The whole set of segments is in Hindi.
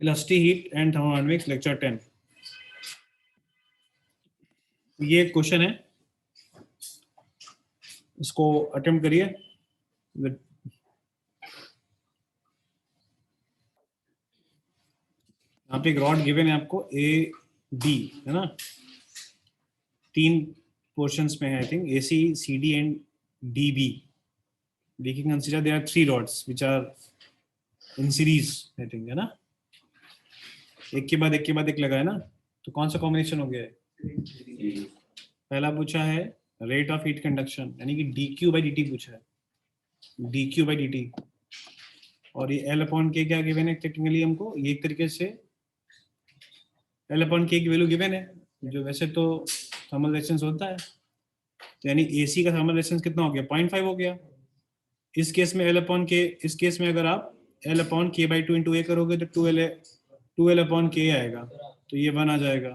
Elastic heat and thermodynamics lecture 10। ये क्वेश्चन है, इसको अटेम्प्ट करिए। यहाँ पे एक रॉड गिवन है आपको, ए डी है ना, 3 पोर्शंस में है I think, A C C D and D B. We can consider there are 3 rods which are in series I think, है ना, एक के बाद एक के बाद एक लगा है ना, तो कौन सा कॉम्बिनेशन हो गया है? पहला पूछा है रेट ऑफ हीट कंडक्शन, यानी कि D Q by D T पूछा है, D Q by D T. और ये एल अपॉन के क्या गिवन है टेक्निकली हमको, ये एक तरीके से एल अपॉन के की वैल्यू गिवन है, जो वैसे तो थर्मल रेजिस्टेंस होता है, तो यानी एसी का थर्मल रेजिस्टेंस कितना हो गया? 0.5 हो गया। इस केस में एल अपॉन के, इस केस में अगर आप एल अपॉन के बाई 2 इंटू ए करोगे तो 2L अपॉन के आएगा, तो ये 1 आ जाएगा,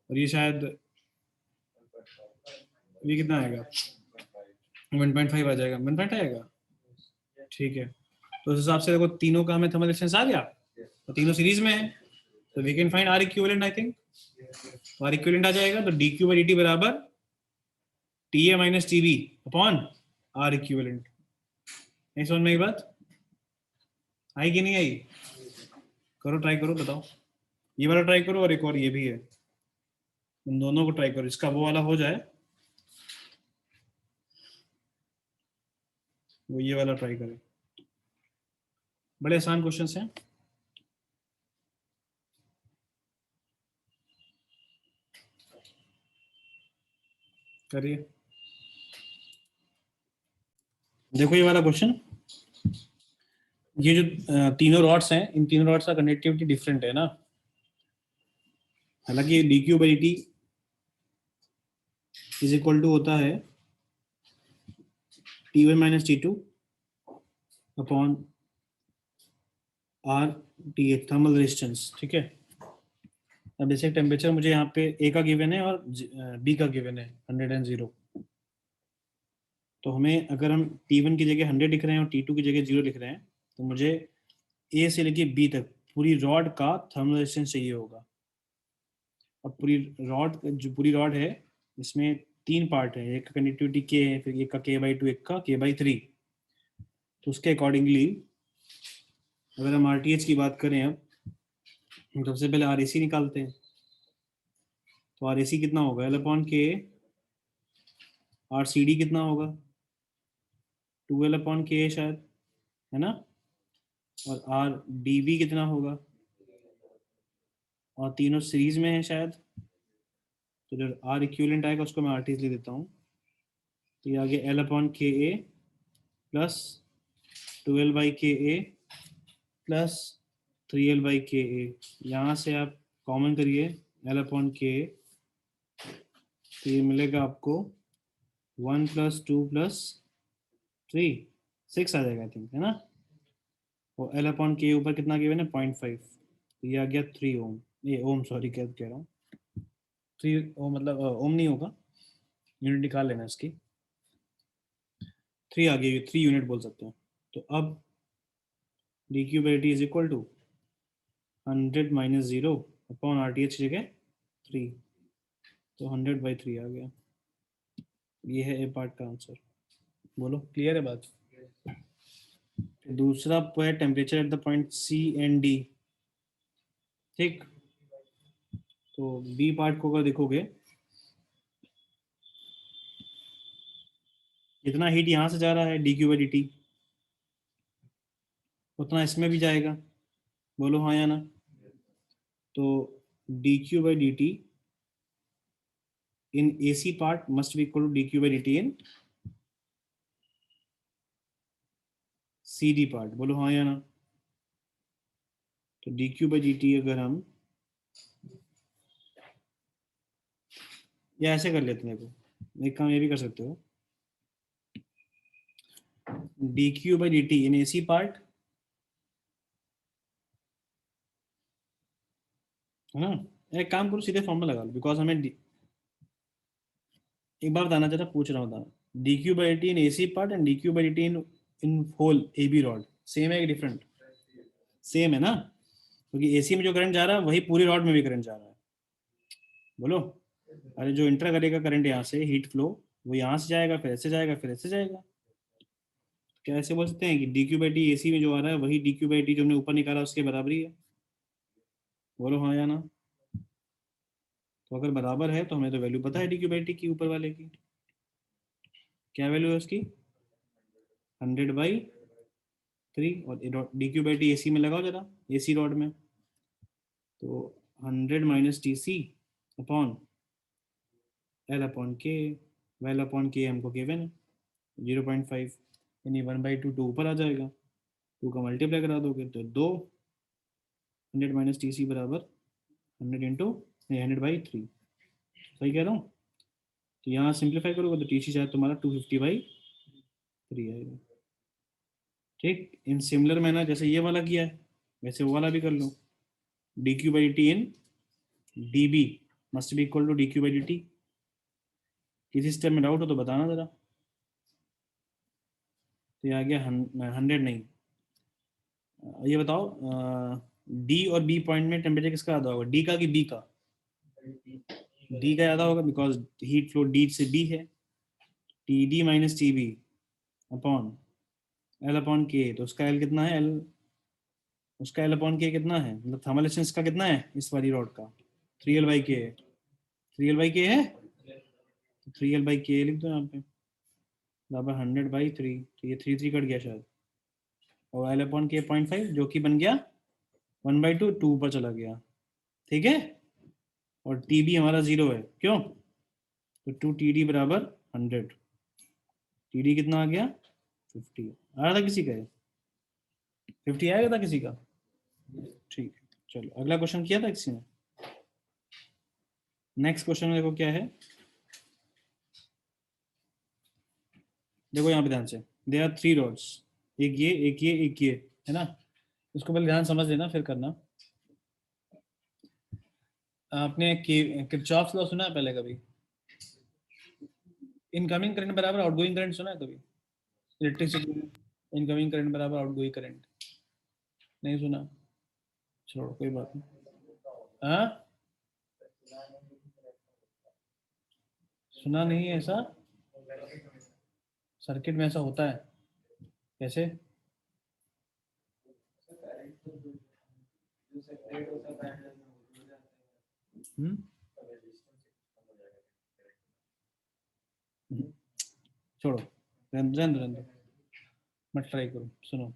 और ये शायद ये कितना आएगा? 1.5 आ जाएगा, 1.5 आएगा, ठीक है। तो उस हिसाब से देखो तीनों का हमें थर्मल रेजिस्टेंस आ गया, तो तीनों सीरीज में है, तो we can find R equivalent I think. तो आर इक्विवेलेंट आ जाएगा, तो D Q by D T बराबर T A minus T B upon R equivalent. नहीं समझ में ये बात आई कि नहीं आई? करो, ट्राई करो, बताओ। ये वाला ट्राई करो और एक और ये भी है, उन दोनों को ट्राई करो, इसका वो वाला हो जाए, वो ये वाला ट्राई करें। बड़े आसान क्वेश्चंस हैं। करिए, देखो ये वाला क्वेश्चन, ये जो तीनों रॉड्स हैं, इन तीनों रॉड्स का कंडक्टिविटी डिफरेंट है ना, हालांकि D Q by D is equal to होता है T one minus T two upon R T H thermal resistance, ठीक है। अब बेसिक टेम्परेचर मुझे यहाँ पे ए का गिवन है और बी का गिवन है 100 एंड 0, तो हमें अगर हम T1 की जगह 100 लिख रहे हैं और T2 की जगह 0 लिख रहे हैं, तो मुझे ए से लेके बी तक पूरी रॉड का थर्मल रेजिस्टेंस चाहिए होगा। अब पूरी रॉड है, इसमें 3 पार्ट है, एक का कंडक्टिविटी के है, फिर एक का के बाई 2, एक का के बाई 3। तो उसके अकॉर्डिंगली अगर हम आर टी एच की बात करें, अब सबसे पहले आर ए सी निकालते हैं, तो आर ए सी कितना होगा? एल अपॉन के, आर सी डी कितना होगा? 2L अपॉन के शायद, है ना, और आर डी बी कितना होगा? और तीनों सीरीज में है शायद, तो जो आर इक्विवेलेंट आएगा उसको मैं आर टी ले देता हूँ, तो ये आगे एल अपॉन के ए प्लस 2L बाई के ए प्लस 3L बाई के ए। यहाँ से आप कॉमन करिए एल अपॉन के ए, तो ये मिलेगा आपको 1 प्लस 2 प्लस 3, 6 आ जाएगा आई थिंक, है ना। और एल अपॉन के ऊपर कितना गिवन है? 0.5, तो ये आ गया 3 ओम, ये ओम सॉरी क्या कह रहा हूँ, 3 ओम, मतलब ओम नहीं होगा, यूनिट निकाल लेना इसकी, 3 आ गई, 3 यूनिट बोल सकते हैं। तो अब D Q by T is equal to 100 minus 0 upon R T H जगह 3, तो 100/3 आ गया। ये है ए पार्ट का आंसर। बोलो, क्लियर है बात? दूसरा है temperature at the point C and D, ठीक। तो बी पार्ट को अगर देखोगे, जितना हीट यहाँ से जा रहा है D Q by D T, उतना इसमें भी जाएगा, बोलो हाँ या ना। तो D Q by D T in AC part must be equal to dq by dt in CD part, बोलो हाँ या ना। तो dq by dt अगर हम या ऐसे कर लेते हैं, देखो एक काम ये भी कर सकते हो, dq by dt in AC part, है ना। एक काम करो, सीधे फॉर्मूला लगा लो, बिकॉज हमें एक बार बताना जरा, पूछ रहा हूँ बताना, dq by dt in AC part and dq by dt in whole AB rod same है कि डिफरेंट? सेम है ना, क्योंकि एसी में जो करंट जा रहा है वही पूरी रॉड में भी करंट जा रहा है। बोलो, अरे जो इंटर करेगा करंट यहाँ से हीट फ्लो, वो यहाँ से जाएगा, फिर ऐसे जाएगा, फिर ऐसे जाएगा। क्या ऐसे बोल सकते हैं कि D Q by T AC में जो आ रहा है वही डी क्यू बाई टी जो हमने ऊपर निकाला उसके बराबर ही है? बोलो हाँ या ना। तो अगर बराबर है तो हमें तो वैल्यू पता है डी क्यू बाई टी की ऊपर वाले की। क्या वैल्यू है उसकी? 100/3। और D Q by T AC में लगाओ जरा, एसी रॉड में। तो 100 - TC/L/K। L/K हमको गिवन है 0.5, यानी 1/2 टू ऊपर आ जाएगा। 2 का मल्टीप्लाई करा दोगे तो 2। 100 - TC बराबर 100 सही कह रहा हूँ? तो यहाँ सिंप्लीफाई करोगे तो TC शायद तुम्हारा 250/3 आएगा। ठीक, इन सिमिलर मैनर जैसे ये वाला किया है वैसे वो वाला भी कर लो। D Q by T in D B must be equal to D Q by D T. किसी स्टेप में डाउट हो तो बताना जरा। तो ये आ गया 100 नहीं। ये बताओ डी और बी पॉइंट में टेम्परेचर किसका ज़्यादा होगा, डी का कि बी का? डी का ज़्यादा होगा बिकॉज हीट फ्लो डी से बी है। T D minus T B upon L/K। तो उसका एल कितना है? एल, उसका L/K कितना है, मतलब थर्मल रेजिस्टेंस का कितना है इस वाली रॉड का? 3L/K है। 3L/K है, तो 3L/K लिख दो यहाँ पे बराबर 100/3। तो ये 3 कट गया शायद, और L/K 0.5 जो कि बन गया 1/2, 2 ऊपर चला गया। ठीक है, और टी बी हमारा 0 है, क्यों? तो 2 TD बराबर 100। TD कितना आ गया? 50 आ रहा था किसी का? 50 आएगा था किसी का? ठीक है, चलो अगला क्वेश्चन किया था किसी ने? नेक्स्ट क्वेश्चन देखो क्या है। देखो यहाँ पे ध्यान से, देयर आर 3 रॉड्स, एक ये, एक ये, एक ये, है ना? इसको पहले ध्यान समझ लेना फिर करना। आपने किरचॉफ्स लॉ सुना है पहले कभी? इनकमिंग करंट बराबर आउटगोइंग करंट सुना है कभी? इलेक्ट्रिसिटी में इनकमिंग करंट बराबर आउटगोइंग करंट नहीं सुना? छोड़ो कोई बात नहीं। हाँ, सुना नहीं है ऐसा? सर्किट में ऐसा होता है कैसे? हम्म, छोड़ो, रहने दो, मत ट्राई करो। सुनो,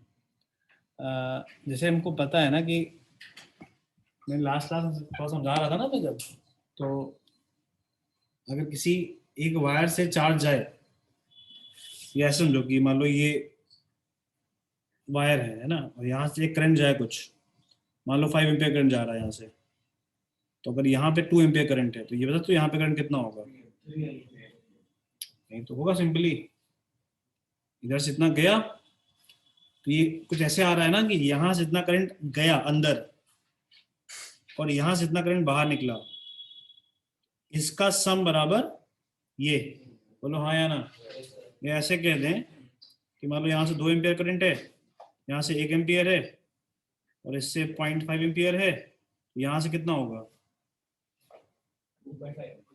जैसे हमको पता है ना कि मैं लास्ट क्लास में थोड़ा समझा रहा था ना मैं जब, तो अगर किसी एक वायर से चार्ज जाए, ये ऐसे समझो कि मान लो ये वायर है ना, और यहाँ से एक करंट जाए कुछ, मान लो 5 एम्पियर करंट जा रहा है यहाँ से। तो अगर यहाँ पे 2 एम्पियर करंट है तो ये बता तो यहाँ पे करंट कितना होगा? नहीं तो होगा सिंपली, इधर से इतना गया, तो ये कुछ ऐसे आ रहा है ना कि यहाँ से इतना करंट गया अंदर और यहाँ से इतना करंट बाहर निकला, इसका सम बराबर ये। बोलो हाँ या ना। ये ऐसे कह दें कि मान लो यहाँ से 2 एम्पियर करंट है, यहाँ से 1 एम्पियर है, और इससे 0.5 एम्पियर है, यहाँ से कितना होगा?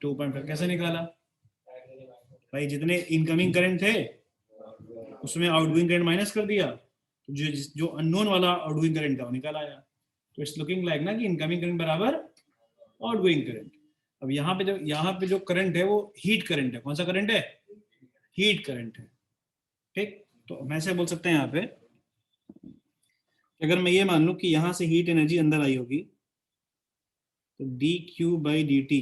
2.5। कैसे निकाला भाई? जितने इनकमिंग करंट थे उसमें आउटगोइंग करंट माइनस कर दिया, तो जो जो अननोन वाला आउटगोइंग करंट था वो निकाल आया। तो इट्स लुकिंग लाइक ना कि इनकमिंग करंट बराबर आउटगोइंग करंट। अब यहाँ पे जो करंट है वो हीट करंट है। कौन सा करंट है? हीट करंट है। ठीक, तो हम ऐसे बोल सकते हैं यहाँ पे, अगर मैं ये मान लूं कि यहाँ से हीट एनर्जी अंदर आई होगी, तो dQ/dt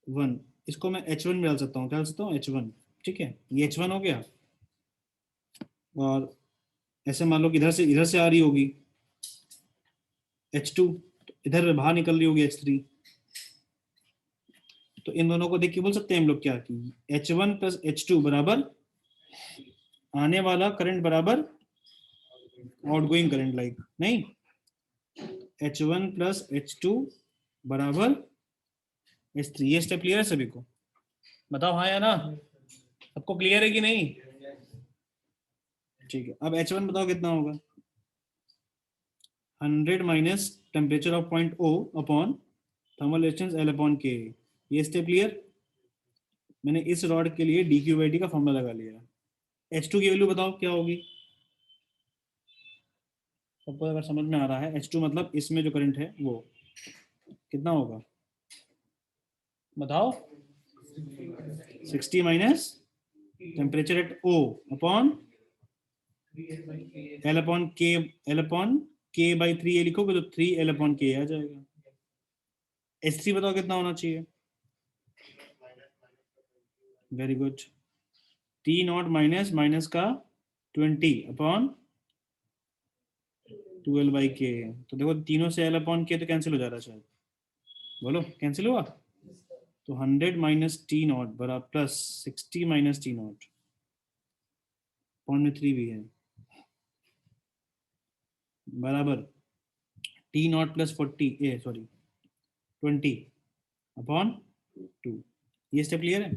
1, इसको मैं H1 में डाल सकता हूँ। क्या डाल सकता हूँ? H1। ठीक है, ये H1 हो गया। और ऐसे मान लो कि इधर से आ रही होगी H2, तो इधर बाहर निकल रही होगी H3। तो इन दोनों को देख के बोल सकते हैं हम लोग क्या कि H1 + H2 बराबर आने वाला करंट बराबर आउटगोइंग करंट, लाइक नहीं, H1 + H2 बराबर H3। ये स्टेप क्लियर है सभी को? बताओ हाँ या ना। सबको क्लियर है कि नहीं? ठीक है, अब H1 बताओ कितना होगा? 100 minus temperature of point O upon thermal resistance L upon K। ये स्टेप क्लियर? मैंने इस रॉड के लिए dQ/d का फॉर्मूला लगा लिया। H2 की वैल्यू बताओ क्या होगी? सबको अगर समझ में आ रहा है, H2 मतलब इसमें जो करंट है वो कितना होगा बताओ? 60 minus temperature at O upon L upon K by 3 ये लिखोगे तो 3L अपॉन K आ जाएगा। H3 बताओ कितना होना चाहिए? Very good. T not minus minus का 20 अपॉन 2L बाई K। तो देखो तीनों से L अपॉन K तो कैंसिल हो जा रहा है शायद, बोलो कैंसिल हुआ? तो 100 माइनस टी नॉट बराबर plus 60 minus T not, point में 3 भी है, बराबर टी नॉट प्लस 20 अपॉन 2। ये स्टेप क्लियर है?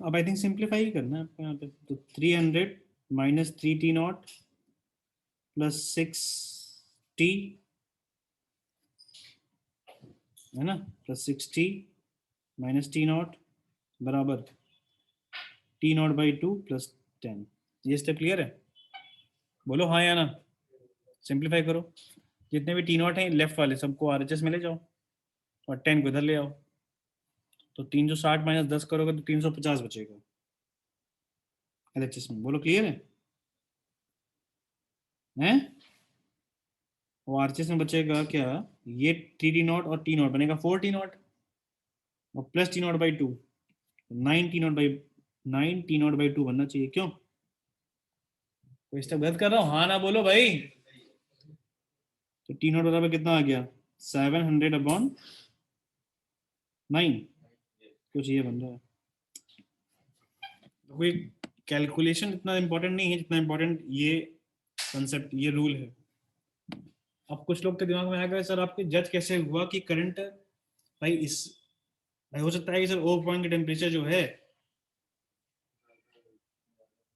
अब आई थिंक सिंप्लीफाई ही करना है आपको यहाँ पे। तो 300 minus 3 T not plus 6 T है ना, plus 6 T minus T not बराबर टी नॉट बाई 2 प्लस 10। ये स्टेप क्लियर है? बोलो हाँ या ना। सिंप्लीफाई करो, जितने भी टी नॉट हैं लेफ्ट वाले सबको RHS में ले जाओ और 10 को इधर ले आओ। तो 360 माइनस 10 करोगे तो 350 बचेगा LHS में। बोलो क्लियर है? हैं? वो RHS में बचेगा क्या? ये 3 टी नॉट और टी नॉट बनेगा 4 टी नॉट और plus T not by 2, 9 T not by 2 बनना चाहिए। क्यों कोई स्टेप गलत कर रहा हूँ? हाँ ना बोलो भाई। तो टी नॉट बराबर कितना आ गया? 700 अपॉन 9। कुछ ये बन रहा है। कोई कैलकुलेशन इतना इंपॉर्टेंट नहीं है जितना इंपॉर्टेंट ये कंसेप्ट, ये रूल है। अब कुछ लोग के दिमाग में आएगा सर आपके जज कैसे हुआ कि करंट भाई इस, भाई हो सकता है कि सर O पॉइंट का टेम्परेचर जो है,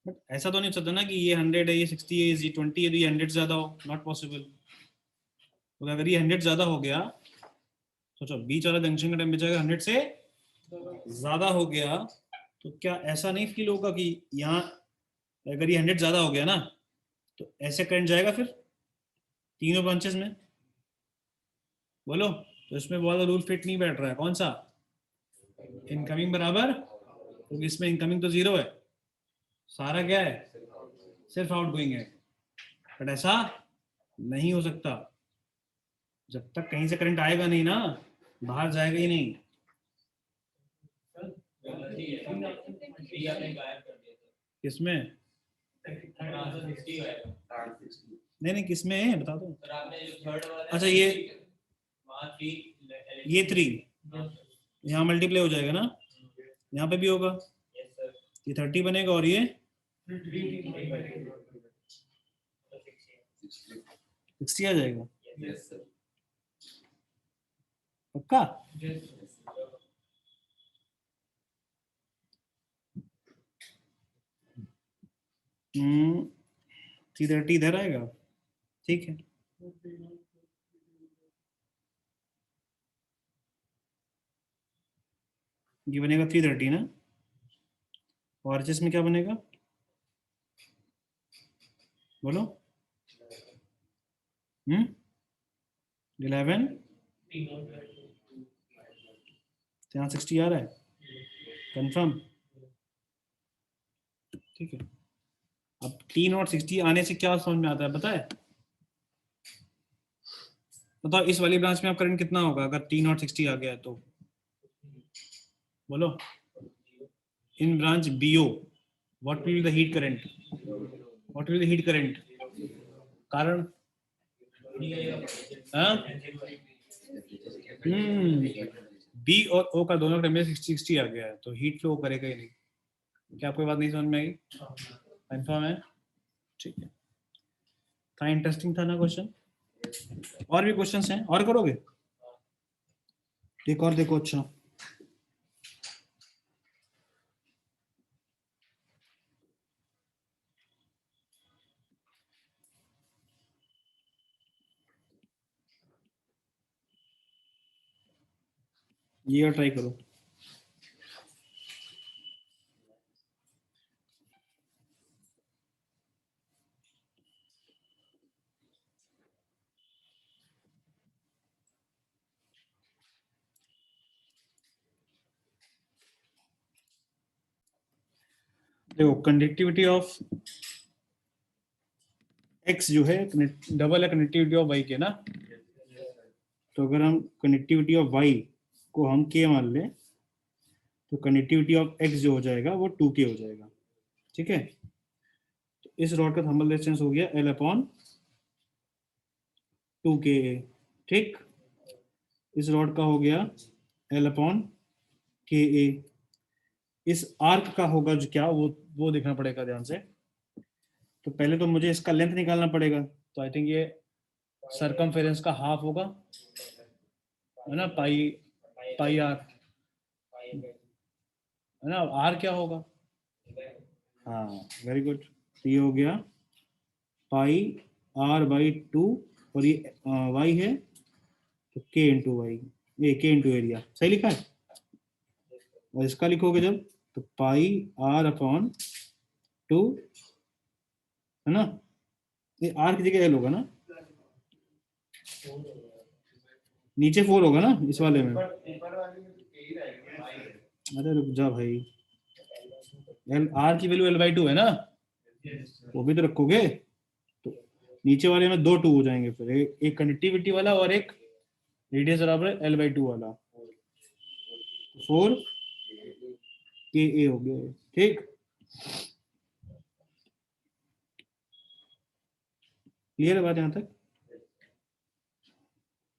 बट ऐसा तो नहीं हो सकता ना कि ये 100 है, ये 60 है, ये 20 है तो ये 100 ज्यादा हो, नॉट पॉसिबल। तो अगर ये 100 ज्यादा हो गया, सोचो बीच वाला जंक्शन का टेम्परेचर 100 से ज्यादा हो गया तो क्या ऐसा नहीं फील होगा कि यहाँ अगर ये 100 ज्यादा हो गया ना तो ऐसे करंट जाएगा फिर तीनों ब्रांचेस में? बोलो। तो इसमें वाला रूल फिट नहीं बैठ रहा है। कौन सा? इनकमिंग बराबर, क्योंकि इसमें इनकमिंग तो 0 है, सारा क्या है? सिर्फ आउटगोइंग है। बट ऐसा नहीं हो सकता, जब तक कहीं से करंट आएगा नहीं ना बाहर जाएगा ही नहीं। किसमें? नहीं नहीं किसमें है बता दो। अच्छा ये 3 यहाँ मल्टीप्लाई हो जाएगा ना, यहाँ पे भी होगा, ये 30 बनेगा और ये 60 आ जाएगा। पक्का? हम्म 330 इधर आएगा, ठीक है। ये बनेगा 330 ना, और RHS में क्या बनेगा बोलो? 11, यहाँ 60 आ रहा है, कंफर्म? ठीक है। अब 3 और 60 आने से क्या समझ में आता है पता है? बताओ इस वाली ब्रांच में आप करंट कितना होगा अगर 3 और 60 आ गया तो? बोलो। In branch BO what will be the heat current? What will the heat current? कारण बी और O का दोनों का टेम्परेचर 60 आ गया है तो हीट फ्लो करेगा ही नहीं। क्या आपको बात नहीं समझ में आई? कंफर्म है? ठीक है। था इंटरेस्टिंग था ना क्वेश्चन? और भी क्वेश्चंस हैं और करोगे? एक और देखो। अच्छा ये और ट्राई करो। देखो कंडक्टिविटी ऑफ एक्स जो है डबल है कनेक्टिविटी ऑफ वाई के ना। तो अगर हम कनेक्टिविटी ऑफ वाई को हम के मान लें तो कनेक्टिविटी ऑफ एक्स जो हो जाएगा वो 2k हो जाएगा। ठीक है, तो इस रॉड का थर्मल रेजिस्टेंस हो गया L अपॉन 2k। ठीक, इस रॉड का हो गया L अपॉन के। इस आर्क का होगा जो क्या, वो देखना पड़ेगा ध्यान से। तो पहले तो मुझे इसका लेंथ निकालना पड़ेगा, तो आई थिंक ये सरकमफेरेंस का हाफ होगा, है ना, पाई पाई आर, है ना। आर क्या होगा? हाँ, वेरी गुड। तो ये हो गया पाई आर बाई 2, और ये वाई है तो के इंटू वाई, ये के इंटू एरिया, सही लिखा है। और इसका लिखोगे जब तो पाई आर अपॉन 2, है ना। ये आर की जगह एल होगा ना, नीचे 4 होगा ना इस वाले में। अरे रुक जा भाई, एल आर की वैल्यू L/2 है ना, वो भी तो रखोगे। तो नीचे वाले में 2 2 हो जाएंगे फिर, एक कंडक्टिविटी वाला और एक रेडियस बराबर है L/2 वाला, 4 के ए हो गया। ठीक, क्लियर है बात यहाँ तक?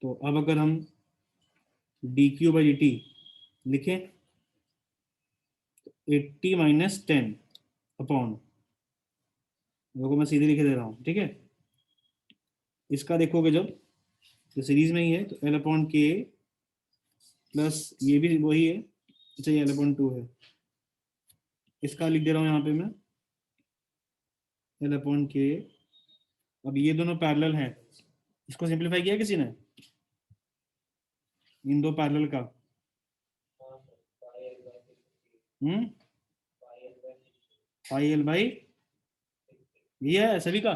तो अब अगर हम dq/dt लिखें, 80 माइनस 10 अपॉन, देखो मैं सीधे लिखे दे रहा हूँ, ठीक है। इसका देखोगे जब तो सीरीज में ही है, तो L अपॉन के प्लस ये भी वही है, अच्छा ये L अपॉन 2 है। इसका लिख दे रहा हूँ यहाँ पे मैं L अपॉन के। अब ये दोनों पैरेलल हैं, इसको सिंपलीफाई किया किसी ने, इन दो पैरेलल का? पाई एल बाई, ये है सभी का,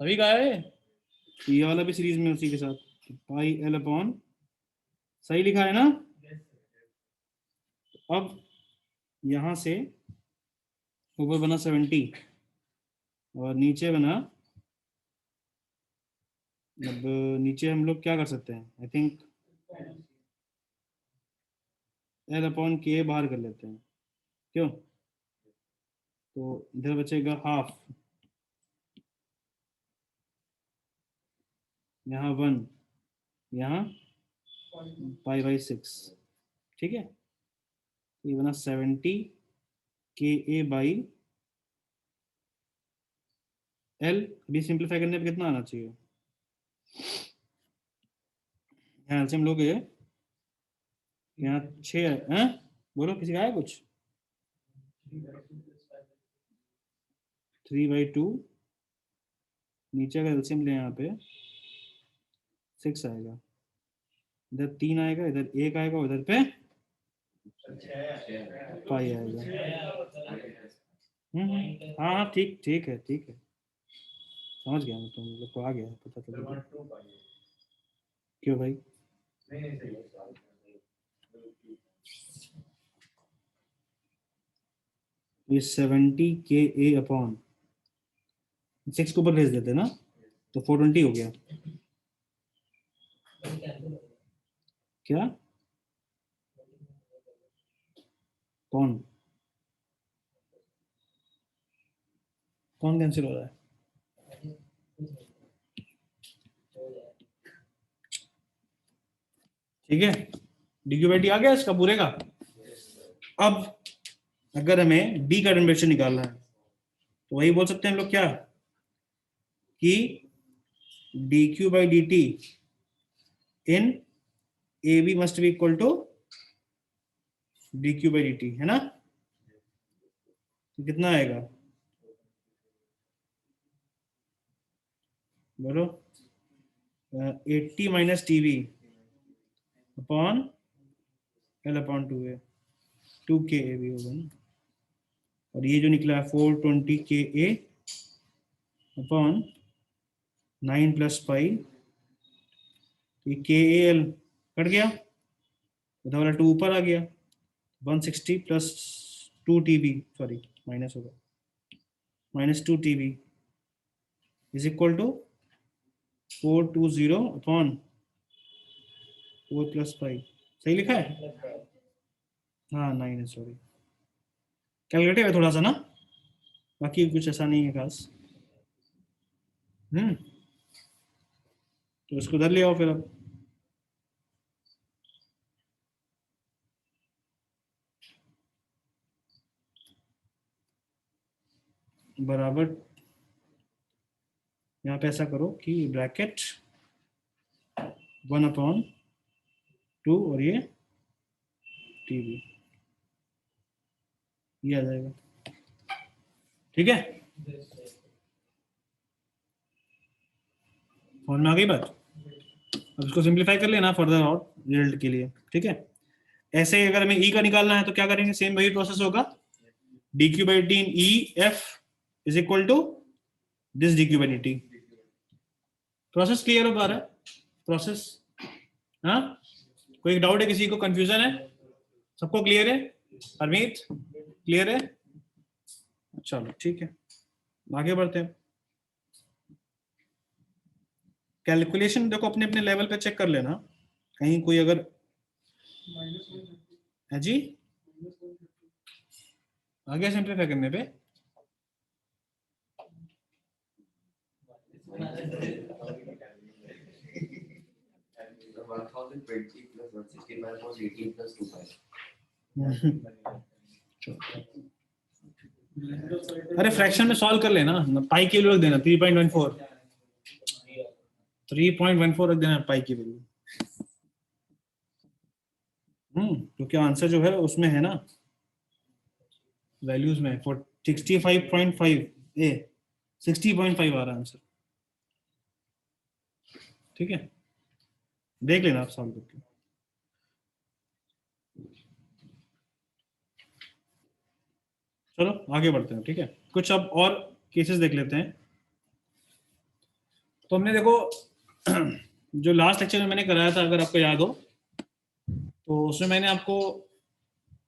सभी का है। तो ये वाला भी सीरीज में उसी के साथ, पाई एल अपॉन, सही लिखा है ना। अब यहां से ऊपर बना 70 और नीचे बना, अब नीचे हम लोग क्या कर सकते हैं, आई थिंक एल अपॉन के बाहर कर लेते हैं, क्यों? तो इधर बचेगा हाफ, यहाँ 1, यहाँ पाई/6। ठीक है, ये बना 70 के ए बाई एल। अभी सिंप्लीफाई करने पे कितना आना चाहिए, यहाँ एलसीएम लोगे, यहाँ 6 है, बोलो किसी का है कुछ? 3/2, नीचे अगर एलसीएम ले यहाँ पे 6 आएगा, इधर 3 आएगा, इधर 1 आएगा, उधर पे पाई आएगा। हाँ हाँ, ठीक ठीक है, ठीक है, समझ गया मैं, तुम लोग को आ गया पता चल गया। क्यों भाई? ये 70 के ए अपॉन 6 के ऊपर भेज देते ना, तो 420 हो गया। क्या? कौन कौन कैंसिल हो रहा है? ठीक है, dq/dt आ गया इसका पूरे का। अब अगर हमें b का डेरिवेशन निकालना है तो वही बोल सकते हैं हम लोग क्या, कि dq/dt in ab must be equal to dq/dt, है ना। तो कितना आएगा बोलो? 80 माइनस टीवी अपॉन L/2 है, 2KA भी होगा ना, और ये जो निकला है 420KA अपॉन 9 + पाई, तो ये KAL कट गया, इधर वाला 2 ऊपर आ गया, 160 + 2 TB, सॉरी माइनस होगा, -2 TB is equal to 420 upon 4 + 5, सही लिखा है? हाँ 9 है, सॉरी कैलकुलेटिव है थोड़ा सा ना, बाकी कुछ ऐसा नहीं है खास। तो इसको उधर ले आओ फिर अब, बराबर यहाँ पे ऐसा करो कि ब्रैकेट 1/2 और ये TB, ये आ जाएगा, ठीक है? समझ में आ गई बात? अब इसको सिंप्लीफाई कर लेना फर्दर और रिजल्ट के लिए, ठीक है? ऐसे अगर हमें ई का निकालना है तो क्या करेंगे, सेम वही प्रोसेस होगा, dq/dt in EF is equal to this dq/dt। Process clear हो पा रहा है? प्रोसेस, हाँ, कोई डाउट है, किसी को कंफ्यूजन है? सबको क्लियर है? हरमीत क्लियर है? चलो ठीक है, आगे बढ़ते हैं। कैलकुलेशन देखो अपने अपने लेवल पे चेक कर लेना, कहीं कोई अगर है जी आगे सिंप्लीफाई करने पे 1020 plus 165 was 18 plus 25. अरे फ्रैक्शन में सॉल्व कर लेना, पाई की वैल्यू रख देना 3.14, 3.14 रख देना पाई की वैल्यू। क्योंकि आंसर जो है उसमें है ना, वैल्यूज में 65.5 ए 60.5 आ रहा है आंसर, ठीक है? देख लेना आप सॉल्व करके। चलो आगे बढ़ते हैं, ठीक है? कुछ अब और केसेस देख लेते हैं। तो हमने देखो जो लास्ट लेक्चर में मैंने कराया था, अगर आपको याद हो, तो उसमें मैंने आपको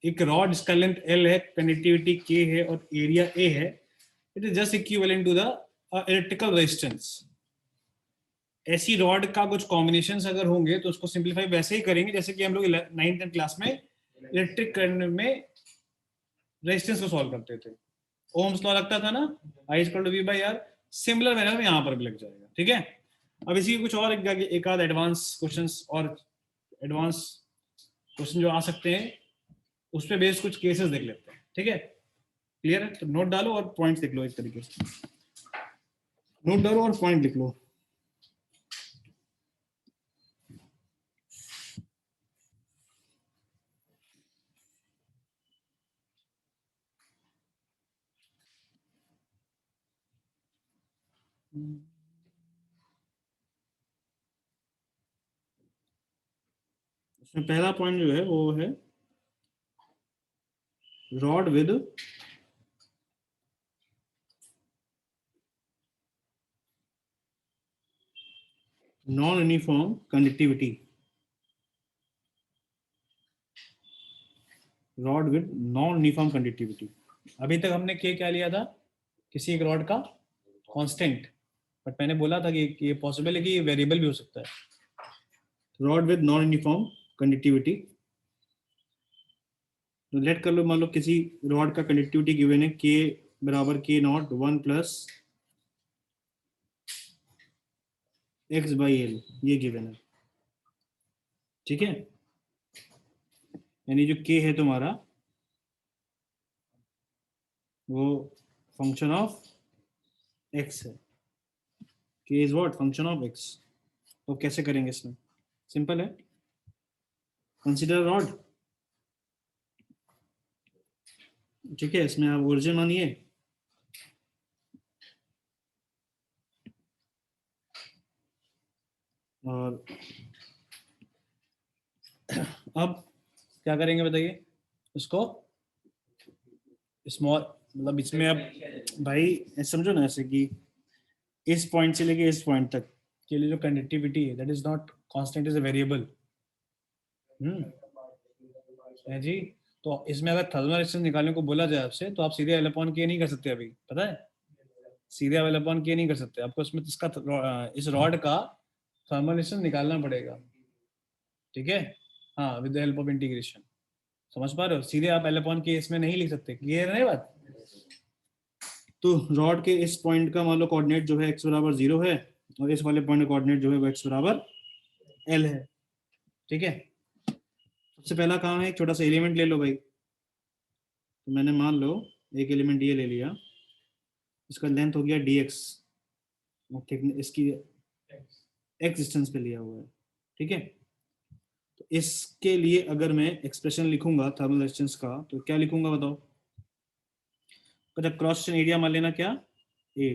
एक रॉड जिसका लेंथ L है, कंडक्टिविटी K है और एरिया A है, it is just equivalent to the electrical resistance. ऐसी रॉड का कुछ कॉम्बिनेशंस अगर होंगे तो उसको सिंप्लीफाई वैसे ही करेंगे जैसे कि हम लोग 9th क्लास में इलेक्ट्रिक करंट में रेजिस्टेंस को सॉल्व करते थे, ओम्स लॉ लगता था ना, I = V/R, सिमिलर मैनर में यहाँ पर भी लग जाएगा, ठीक है? अब इसी के कुछ और एक आध एडवांस क्वेश्चंस और एडवांस क्वेश्चन जो आ सकते हैं उस पे बेस्ड कुछ केसेस देख लेते हैं, ठीक है? क्लियर है? तो नोट डालो और पॉइंट्स लिख लो, एक तरीके से नोट डालो और पॉइंट लिख लो। इसमें पहला पॉइंट जो है वो है rod with non uniform conductivity, rod with non uniform conductivity. अभी तक हमने क्या लिया था, किसी एक रॉड का कांस्टेंट, बट मैंने बोला था कि ये पॉसिबल है कि ये वेरिएबल भी हो सकता है। Rod with non uniform conductivity, तो लेट कर लो, मान लो किसी रॉड का कंडक्टिविटी गिवन है K = K0 1 + x/L, ये गिवन है, ठीक है? यानी जो K है तुम्हारा वो फंक्शन ऑफ x है, K is what, function of x। तो कैसे करेंगे इसमें? सिंपल है, कंसीडर रॉड, ठीक है? इसमें आप ओरिजिन मानिए, और अब क्या करेंगे बताइए इसको, स्मॉल मतलब इसमें अब भाई ऐसे समझो ना, ऐसे कि इस पॉइंट से लेके इस पॉइंट तक के लिए जो कंडक्टिविटी है that is not constant, is a variable. है जी। तो इसमें अगर थर्मल रेजिस्टेंस निकालने को बोला जाए आपसे तो आप सीधे एल अपॉन के नहीं कर सकते, अभी पता है, सीधे एल अपॉन के नहीं कर सकते, आपको इसमें इसका इस रॉड का थर्मल रेजिस्टेंस निकालना पड़ेगा, ठीक है। हाँ, with the help of integration. समझ पा रहे हो, सीधे आप एल अपॉन के इसमें नहीं लिख सकते, क्लियर है बात। तो रॉड के इस पॉइंट का मान लो कोऑर्डिनेट जो है x बराबर 0 है, और इस वाले पॉइंट का कोऑर्डिनेट जो है वो x बराबर l है, ठीक है। सबसे पहला काम है एक छोटा सा एलिमेंट ले लो भाई। तो मैंने मान लो एक एलिमेंट ये ले लिया, इसका लेंथ हो गया dx, इसकी x डिस्टेंस पे लिया हुआ है, ठीक है। तो इसके लिए अगर मैं एक्सप्रेशन लिखूंगा थर्मल रेजिस्टेंस का तो क्या लिखूंगा बताओ। क्रॉस सेक्शन एरिया मान लेना क्या, a।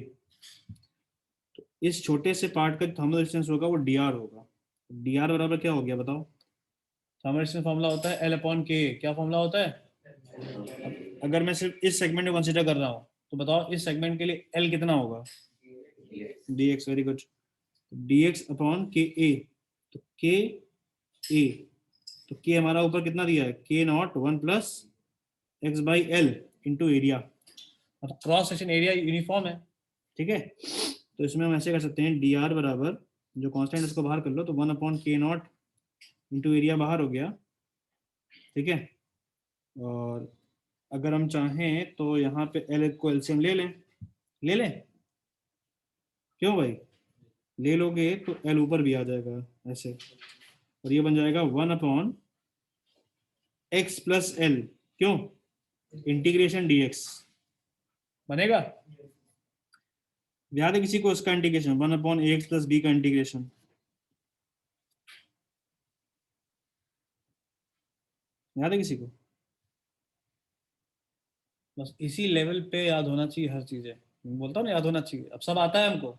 तो इस छोटे से पार्ट का थर्मल रेजिस्टेंस होगा वो dr होगा। dr बराबर क्या हो गया बताओ। थर्मल रेजिस्टेंस फॉर्मूला होता है L अपॉन के। क्या फॉर्मूला होता है। अगर मैं सिर्फ इस सेगमेंट को कंसीडर कर रहा हूँ तो बताओ इस सेगमेंट के लिए L कितना होगा, dx, very good, dx upon के ए। तो के ए, तो के हमारा ऊपर कितना दिया है, K not 1 plus x by L into area. तो क्रॉस सेक्शन एरिया यूनिफॉर्म है, ठीक है। तो इसमें हम ऐसे कर सकते हैं डी आर बराबर, जो कांस्टेंट इसको बाहर कर लो तो 1 upon K not into area बाहर हो गया, ठीक है। और अगर हम चाहें तो यहाँ पे एल को एलसीएम ले लें, ले लें, क्यों भाई, ले लोगे तो एल ऊपर भी आ जाएगा ऐसे, और ये बन जाएगा 1 अपॉन एक्स प्लस एल, क्यों, इंटीग्रेशन डीएक्स बनेगा। याद है किसी को उसका इंटीग्रेशन 1 अपॉन ए एक्स प्लस बी का इंटीग्रेशन, याद है किसी को। बस इसी लेवल पे याद होना चाहिए हर चीजें, मैं बोलता हूँ ना याद होना चाहिए, अब सब आता है हमको,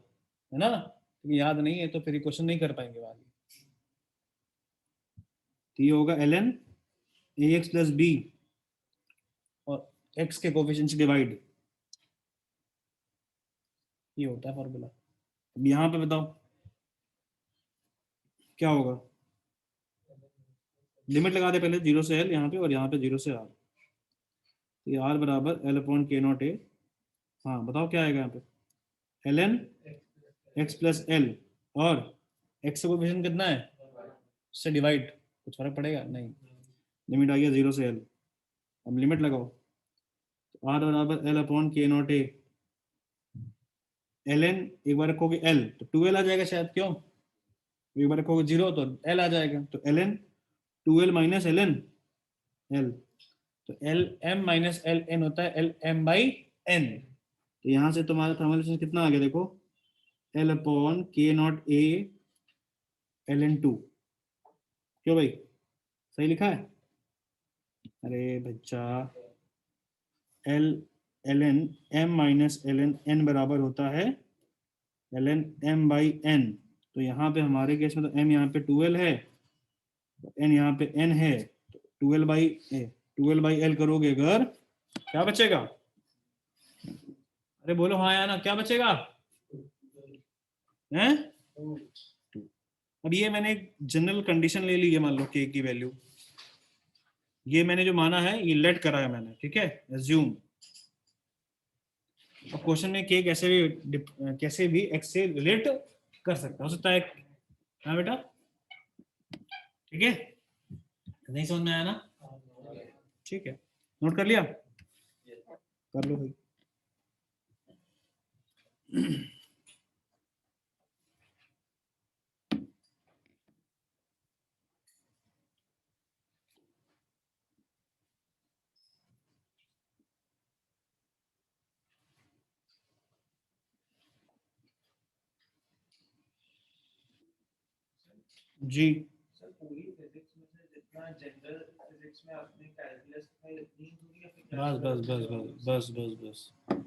है ना, लेकिन याद नहीं है तो फिर क्वेश्चन नहीं कर पाएंगे आगे। तो ये होगा L N A X plus B और एक्स के कोफिशिएंट से डिवाइड, ये होता है फॉर्मूला। अब यहाँ पे बताओ क्या होगा, लिमिट लगा दे पहले 0 से एल यहाँ पे, और यहाँ पे 0 से आर। तो ये आर बराबर L upon K not A, हाँ बताओ क्या आएगा यहाँ पे, L N X plus L, और एक्स का कोफिशिएंट कितना है, उससे डिवाइड, कुछ फर्क पड़ेगा नहीं, लिमिट आ गया 0 से एल। अब लिमिट लगाओ, तो आर बराबर L upon K not A, L N एक बार रखोगे एल तो 2l आ जाएगा शायद, क्यों, एक बार रखोगे 0 तो एल आ जाएगा, तो L N 2l minus L N L, तो L M minus L N होता है एल एम बाई एन। तो यहाँ से तुम्हारा थर्मल रेजिस्टेंस कितना आ गया देखो, L upon K not A L N two, क्यों भाई सही लिखा है, अरे बच्चा, L L N M minus L N N बराबर होता है L N M by N. तो यहाँ पे हमारे केस में तो एम यहाँ पे 2l है, एन यहाँ पे एन है, तो 2l बाई एल करोगे अगर, क्या बचेगा, अरे बोलो हाँ या ना, क्या बचेगा, हैं। अब ये मैंने एक जनरल कंडीशन ले ली है, मान लो के की वैल्यू, ये मैंने जो माना है ये लेट करा है मैंने, ठीक है, एज्यूम। अब क्वेश्चन में के कैसे भी एक्स से रिलेट कर सकता, हो सकता है, हाँ बेटा, ठीक है, नहीं समझ में आया ना, ठीक है, नोट कर लिया, कर लो भाई। जी सर पूरी फिजिक्स में से जितना जनरल फिजिक्स में आपने कैलकुलस में इतनी दूरी या फिर बस बस बस बस बस बस बस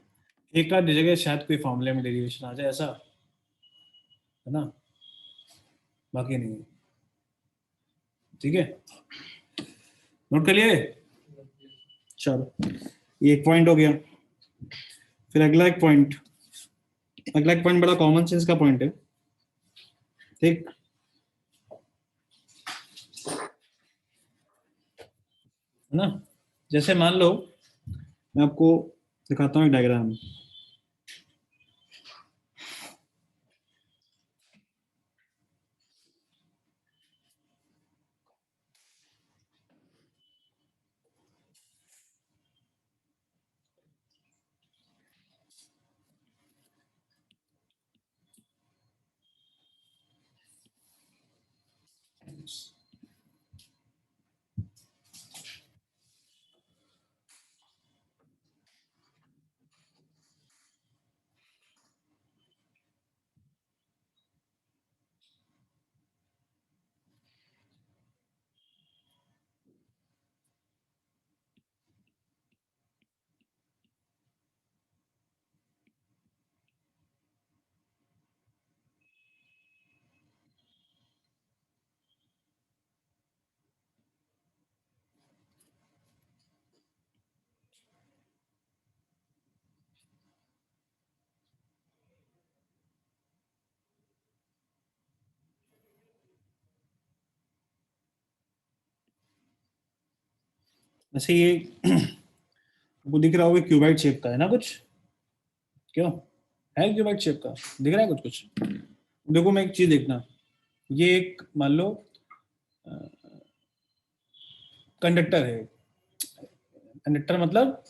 एक आध जगह शायद कोई फॉर्मूले में डेरिवेशन आ जाए, ऐसा है ना, बाकी नहीं, ठीक है। नोट कर लिए? चलो, ये एक पॉइंट हो गया। फिर अगला एक पॉइंट बड़ा कॉमन सेंस का पॉइंट है, ठीक। है ना? जैसे मान लो, मैं आपको दिखाता हूँ एक डायग्राम। वैसे ये आपको दिख रहा होगा क्यूबाइड शेप का है ना कुछ, क्यों है क्यूबाइड शेप का, दिख रहा है कुछ कुछ? देखो, मैं एक चीज देखना, ये एक मान लो कंडक्टर है। कंडक्टर मतलब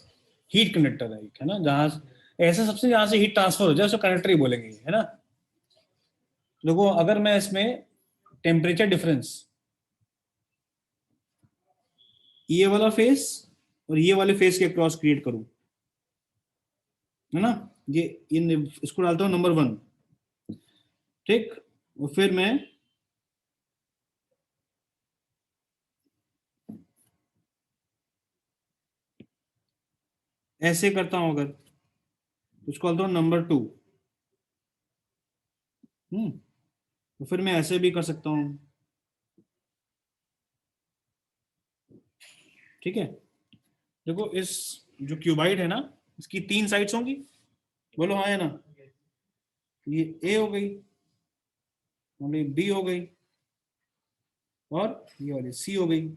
हीट कंडक्टर है ना, जहां ऐसा सबसे जहां से हीट ट्रांसफर हो जाए उसको कंडक्टर ही बोलेंगे, है ना। देखो, अगर मैं इसमें टेम्परेचर डिफरेंस, ये वाला फेस और ये वाले फेस के क्रॉस क्रिएट करूं, है ना, ये इन इसको डालता हूं नंबर 1, ठीक। और फिर मैं ऐसे करता हूं, अगर उसको डालता हूं नंबर 2, तो फिर मैं ऐसे भी कर सकता हूं, ठीक है। देखो, इस जो क्यूबाइड है ना, इसकी 3 साइड्स होंगी, बोलो हाँ है ना। ये ए हो गई, और ये बी हो गई, और ये वाली सी हो गई।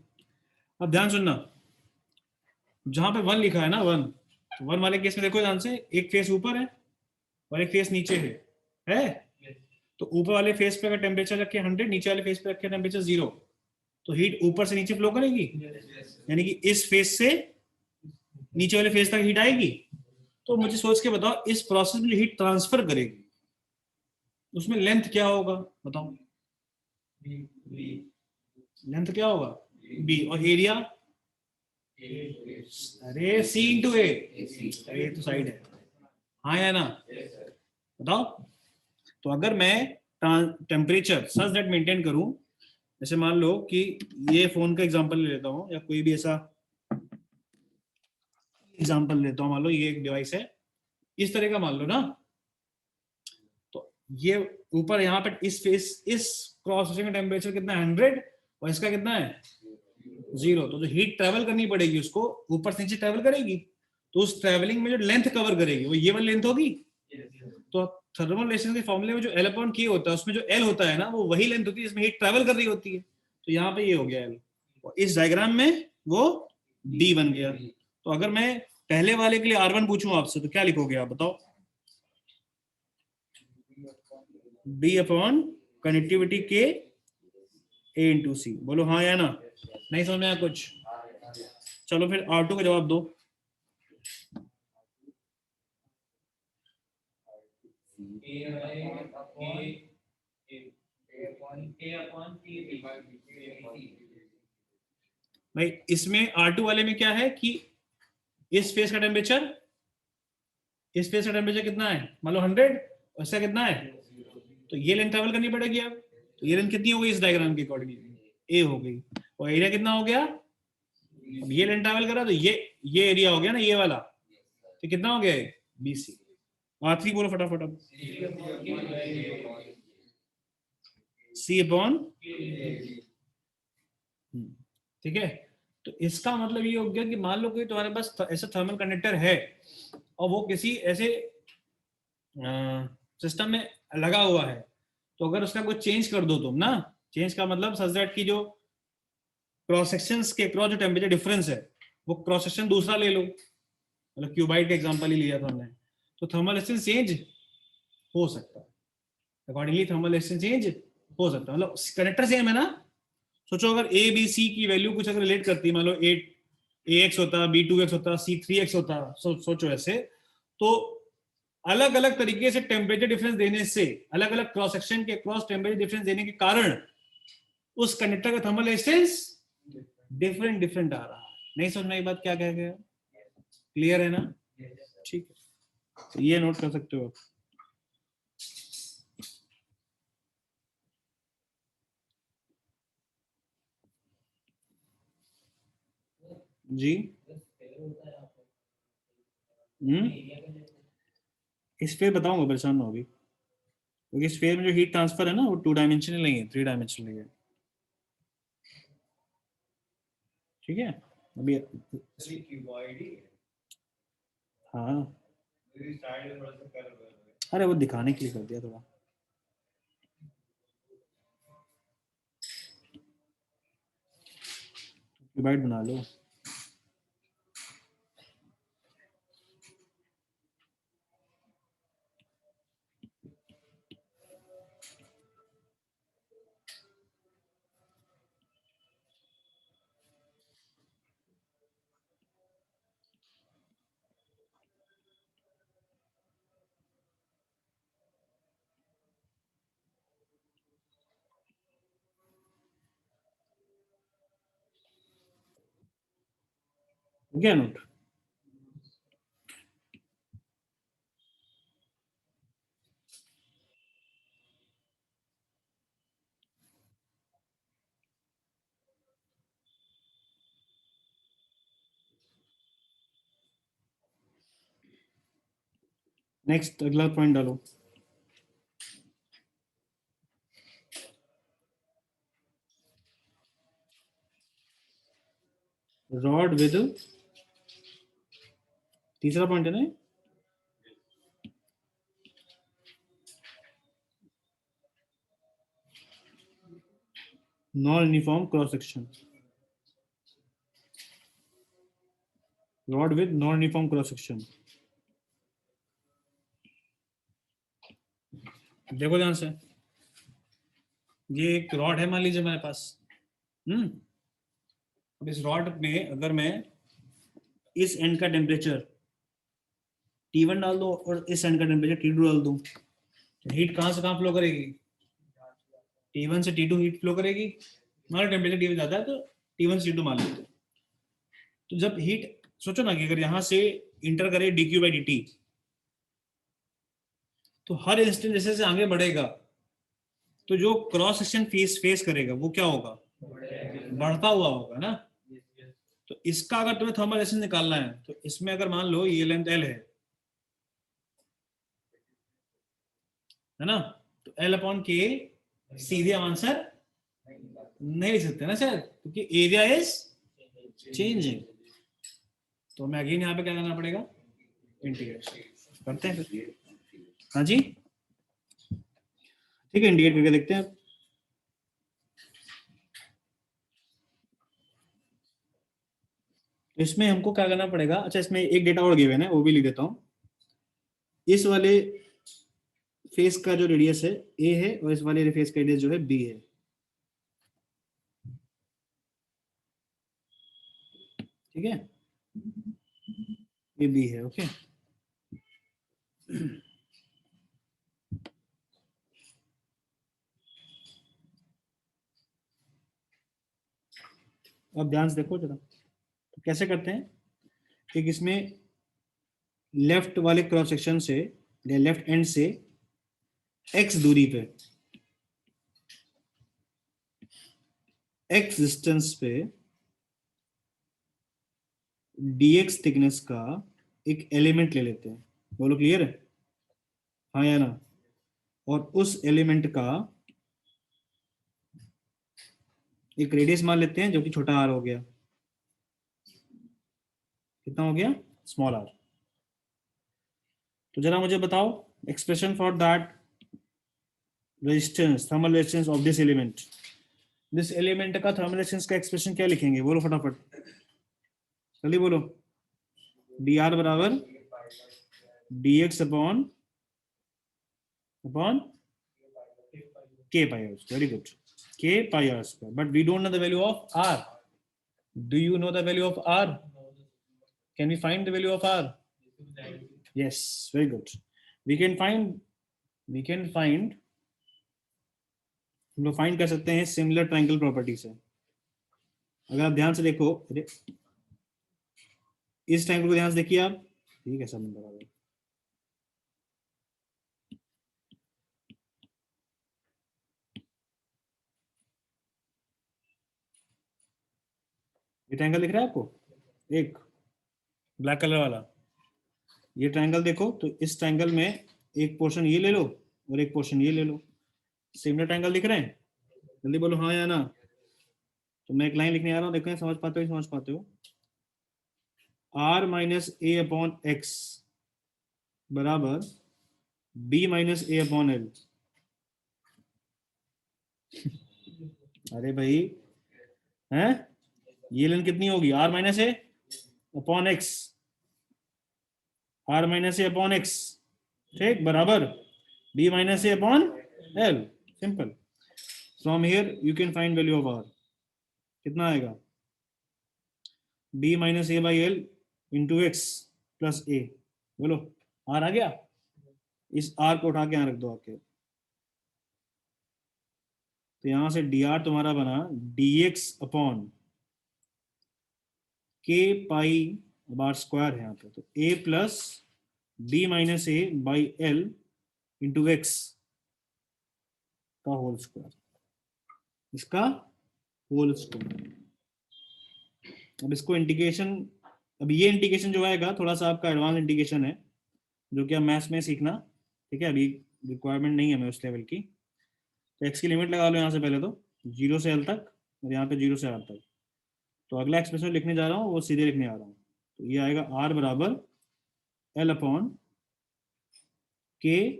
अब ध्यान सुनना, जहां पे 1 लिखा है ना, 1, तो 1 वाले केस में देखो ध्यान से, एक फेस ऊपर है और एक फेस नीचे है। तो ऊपर वाले फेस पे अगर टेम्परेचर रखे 100, नीचे वाले फेस पे रखे टेम्परेचर 0, तो हीट ऊपर से नीचे फ्लो करेगी, यानी कि इस फेस से नीचे वाले फेस तक हीट आएगी। तो मुझे सोच के बताओ, इस प्रोसेस में हीट ट्रांसफर करेगी, उसमें लेंथ क्या होगा बताओ? लेंथ क्या होगा? बी। और एरिया? अरे सी इंटू ए। अरे ये तो साइड है, हाँ या ना, बताओ। तो अगर मैं टेम्परेचर सच दैट मेंटेन करूं, जैसे मान लो कि ये फोन का एग्जांपल ले लेता हूं, या कोई भी ऐसा एग्जांपल लेता हूं, मान लो ये एक डिवाइस है, इस तरह का मान लो ना। तो ये ऊपर यहाँ पे इस क्रॉस सेक्शन का टेम्परेचर कितना है? 100, और इसका कितना है? 0। तो जो हीट ट्रेवल करनी पड़ेगी उसको, ऊपर से नीचे ट्रेवल करेगी, तो उस ट्रेवलिंग में जो लेंथ कवर करेगी वो ये वाली लेंथ होगी। तो थर्मल रेजिस्टेंस के फॉर्मूले में जो L अपॉन K होता है, उसमें जो L होता है ना, वो वही लेंथ होती है जिसमें हीट ट्रेवल कर रही होती है। तो यहाँ पे ये हो गया L, और इस डायग्राम में वो D बन गया। तो अगर मैं पहले वाले के लिए R1 पूछूं आपसे, तो क्या लिखोगे आप बताओ? D अपॉन कनेक्टिविटी के A इंटू सी। बोलो हाँ या ना, नहीं समझ में आया कुछ? चलो फिर R2 का जवाब दो। भाई इसमें R2 वाले में क्या है कि इस फेस का टेम्परेचर कितना है? मान लो 100, और इसका कितना है? तो ये लेंथ ट्रेवल करनी पड़ेगी अब। तो ये लेंथ कितनी हो गई इस डायग्राम के अकॉर्डिंग? ए हो गई। और एरिया कितना हो गया? अब ये लेंथ ट्रेवल करा तो ये एरिया हो गया ना, ये वाला। तो कितना हो गया? BC। R3 बोलो फटाफट अब। C अपॉन, ठीक है। तो इसका मतलब ये हो गया कि मान लो कि तुम्हारे पास ऐसा थर्मल कंडक्टर है और वो किसी ऐसे सिस्टम में लगा हुआ है, तो अगर उसका कोई चेंज कर दो तुम ना, चेंज का मतलब सच दैट की जो क्रॉस सेक्शन के क्रॉस जो टेम्परेचर डिफरेंस है वो क्रॉस सेक्शन दूसरा ले लो, मतलब क्यूबाइट का एग्जांपल ही लिया था हमने, तो थर्मल रेजिस्टेंस चेंज हो सकता है, अकॉर्डिंगली थर्मल रेजिस्टेंस चेंज हो सकता है, मतलब कनेक्टर सेम है ना। सोचो अगर ए बी सी की वैल्यू कुछ अगर रिलेट करती है, मान लो ए एक्स होता, बी टू एक्स होता, सी थ्री एक्स होता, सोचो ऐसे, तो अलग अलग तरीके से टेम्परेचर डिफरेंस देने से, अलग अलग क्रॉस सेक्शन के क्रॉस टेम्परेचर डिफरेंस देने के कारण उस कंडक्टर का थर्मल रेजिस्टेंस डिफरेंट डिफरेंट आ रहा है। नहीं समझ में ये बात क्या कह गया, क्लियर है ना? ठीक है, तो ये नोट कर सकते हो आप। जी स्फीयर बताऊंगा, परेशान ना होगी, क्योंकि स्फीयर में जो हीट ट्रांसफर है ना वो 2 डायमेंशनल नहीं है, 3 डायमेंशनल है। ठीक है अभी, हाँ अरे वो दिखाने के लिए कर दिया थोड़ा। क्यूबाइड बना लो। हो गया नोट? नेक्स्ट अगला पॉइंट डालो। रॉड विद, तीसरा पॉइंट है ना, non uniform cross section, rod with non uniform cross section. देखो ध्यान से, ये एक रॉड है मान लीजिए मेरे पास। अब इस रॉड में अगर मैं इस एंड का टेम्परेचर T1 डाल दो और इस एंड का टेम्परेचर T2 डाल दो, तो हीट कहां से कहां फ्लो करेगी? T1 से T2 हीट फ्लो करेगी। मान लो टेम्परेचर T1 ज्यादा है तो T1 से T2 मान लेते हैं। तो जब हीट, सोचो ना कि अगर यहां से इंटर करे dq by dt, तो हर इंस्टेंट जैसे जैसे आगे बढ़ेगा तो जो क्रॉस सेक्शन फेस करेगा वो क्या होगा? बढ़ता हुआ होगा ना। तो इसका अगर तुम्हें थर्मल रेजिस्टेंस निकालना है तो इसमें अगर मान लो ये लेंथ L है ना, तो L अपॉन के सीधे आंसर नहीं लिख सकते ना शायद, क्योंकि एरिया इज चेंजिंग। तो हमें अगेन यहाँ पे क्या करना पड़ेगा? इंटीग्रेशन करते हैं फिर। हाँ जी ठीक है, इंडिकेट करके देखते हैं। इसमें हमको क्या करना पड़ेगा, अच्छा इसमें एक डेटा और गिवन है वो भी लिख देता हूँ। इस वाले फेस का जो रेडियस है ए है और इस वाले फेस का रेडियस जो है बी है। ठीक है, ये बी है। ओके, अब ध्यान से देखो जरा, तो कैसे करते हैं। एक इसमें लेफ्ट वाले क्रॉस सेक्शन से या लेफ्ट एंड से x दूरी पे, x डिस्टेंस पे dx थिकनेस का एक एलिमेंट ले लेते हैं। बोलो क्लियर है, हाँ या ना? और उस एलिमेंट का एक रेडियस मान लेते हैं जो कि छोटा r हो गया। कितना हो गया, स्मॉल आर। तो जरा मुझे बताओ expression for that resistance, thermal resistance of this element. This element का थर्मल रेजिस्टेंस का एक्सप्रेशन क्या लिखेंगे, बोलो फटाफट, जल्दी बोलो। डी आर बराबर D X upon K pi R square. Very good, K pi R square. But we don't know the value of R. Do you know the value of R? Can we find the value of R? Yes, very good. We can find हम लोग फाइंड कर सकते हैं सिमिलर ट्रायंगल प्रॉपर्टी से। अगर आप ध्यान से देखो, इस ट्रायंगल को ध्यान से देखिए आप, ठीक है सब बराबर। ये ट्रायंगल दिख रहा है आपको, एक ब्लैक कलर वाला, ये ट्रायंगल देखो तो इस ट्रायंगल में एक पोर्शन ये ले लो और एक पोर्शन ये ले लो। सिमिलर ट्रायंगल दिख रहे हैं? जल्दी बोलो हाँ या ना। तो मैं एक लाइन लिखने आ रहा हूँ, देखो समझ पाते हो, समझ पाते हो। R minus A upon X बराबर B minus A upon L. अरे भाई, हैं, ये लाइन कितनी होगी, R minus A upon X, R minus A upon X, ठीक, बराबर B minus A upon L. Simple. From here you can find value of R. कितना आएगा, B minus A by L into X plus A. बोलो, आर आ गया। इस आर को उठा के यहाँ रख दो आके, तो यहां से डी आर तुम्हारा बना डी एक्स अपॉन के पाई बार स्क्वायर है यहाँ पे, तो A plus B minus A by L into X का होल स्क्वायर, इसका होल स्क्वायर। अब इसको इंटीग्रेशन, अब ये इंटीग्रेशन जो आएगा थोड़ा सा आपका एडवांस इंटीग्रेशन है, जो कि आप मैथ्स में सीखना, ठीक है, अभी रिक्वायरमेंट नहीं है हमें उस लेवल की। तो एक्स की लिमिट लगा लो यहाँ से पहले, तो जीरो से एल तक और यहाँ पे जीरो से आर तक। तो अगला एक्सप्रेशन लिखने जा रहा हूँ वो सीधे लिखने आ रहा हूँ, तो ये आएगा आर बराबर L upon K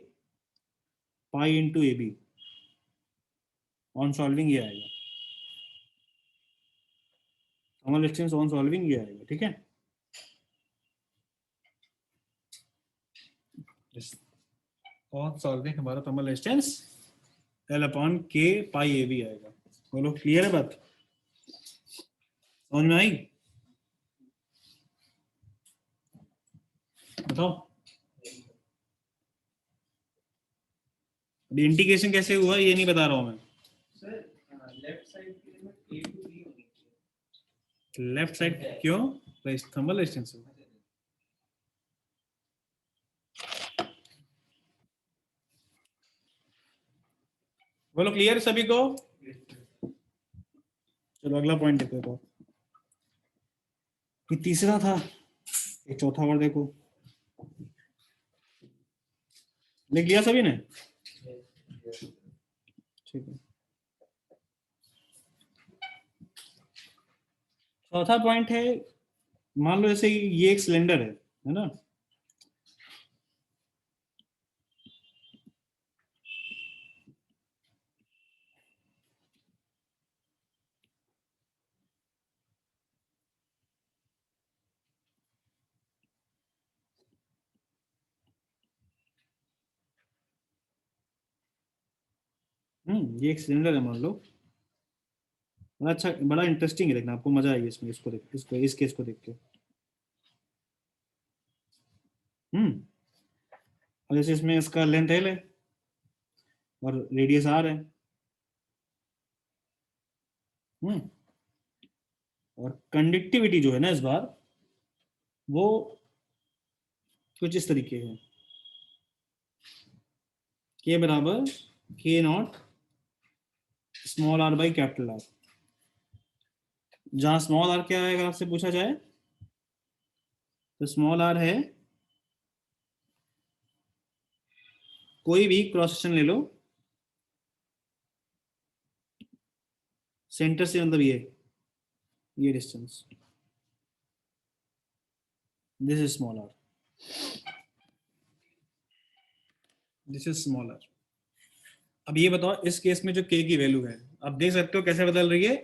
pi into A B. On solving ये आएगा, थर्मल रेजिस्टेंस ऑन सॉल्विंग ये आएगा, ठीक है। ऑन सॉल्विंग हमारा thermal resistance L upon K pi A B आएगा। बोलो क्लियर है बात, समझ में आई? बताओ अभी इंटीग्रेशन कैसे हुआ ये नहीं बता रहा हूं मैं। सर लेफ्ट साइड की लिमिट ए टू बी होनी चाहिए। लेफ्ट साइड क्यों, थर्मल रेजिस्टेंस। बोलो क्लियर सभी को? चलो अगला पॉइंट देखो, ये तीसरा था, एक चौथा और देखो, लिख लिया सभी ने? ठीक है। चौथा पॉइंट है, मान लो जैसे ये एक सिलेंडर है ना, ये एक सिलेंडर है मान लो, बड़ा अच्छा, बड़ा इंटरेस्टिंग है, देखना आपको मजा आएगी इसमें, इसको देख, इसको इस केस को देख के। और जैसे इसमें इसका लेंथ एल है और रेडियस आर है। और कंडक्टिविटी जो है ना इस बार वो कुछ इस तरीके है, के बराबर K not small R by capital R. जहां स्मॉल आर क्या है अगर आपसे पूछा जाए, तो स्मॉल आर है कोई भी क्रॉस सेक्शन ले लो, सेंटर से मतलब ये distance, this is smaller, this is smaller. अब ये बताओ इस केस में जो k की वैल्यू है, आप देख सकते हो कैसे बदल रही है,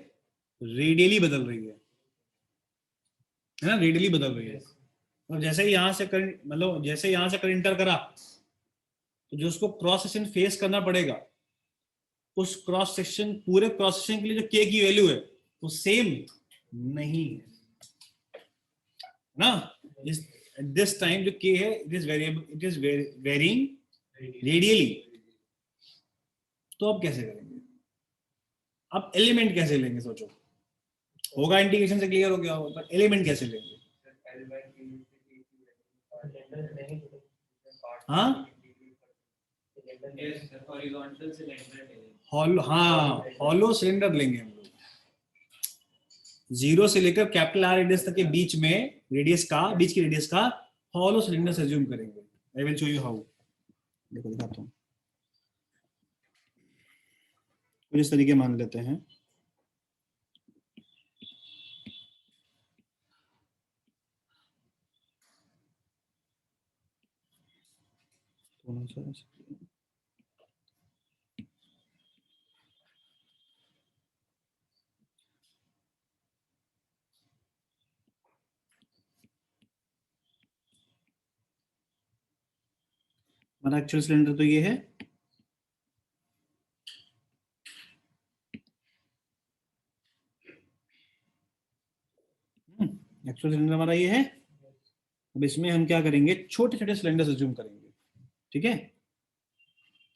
रेडियली बदल रही है ना, रेडियली बदल रही है। और जैसे ही यहाँ से करंट, मतलब जैसे यहाँ से करंट इंटर करा, तो जो उसको क्रॉस सेक्शन फेस करना पड़ेगा, उस क्रॉस सेक्शन, पूरे क्रॉस सेक्शन के लिए जो k की वैल्यू है वो सेम नहीं है ना। दिस टाइम जो k है it is variable, it is varying radially. तो अब कैसे करेंगे, अब एलिमेंट कैसे लेंगे, सोचो, होगा इंटीग्रेशन से क्लियर हो गया होगा, पर एलिमेंट कैसे लेंगे? हाँ हॉरिजॉन्टल सिलेंडर है। हॉलो, हाँ हॉलो सिलेंडर लेंगे हम लोग। 0 से लेकर कैपिटल आर रेडियस तक के बीच में रेडियस का, बीच की रेडियस का हॉलो सिलेंडर से अज्यूम करेंगे। I will show you how. देखो दिखाता हूँ, कुछ इस तरीके मान लेते हैं। हमारा एक्चुअल सिलेंडर तो ये है, एक्चुअल सिलेंडर हमारा ये है। अब इसमें हम क्या करेंगे, छोटे छोटे सिलेंडर अज्यूम करेंगे, ठीक है।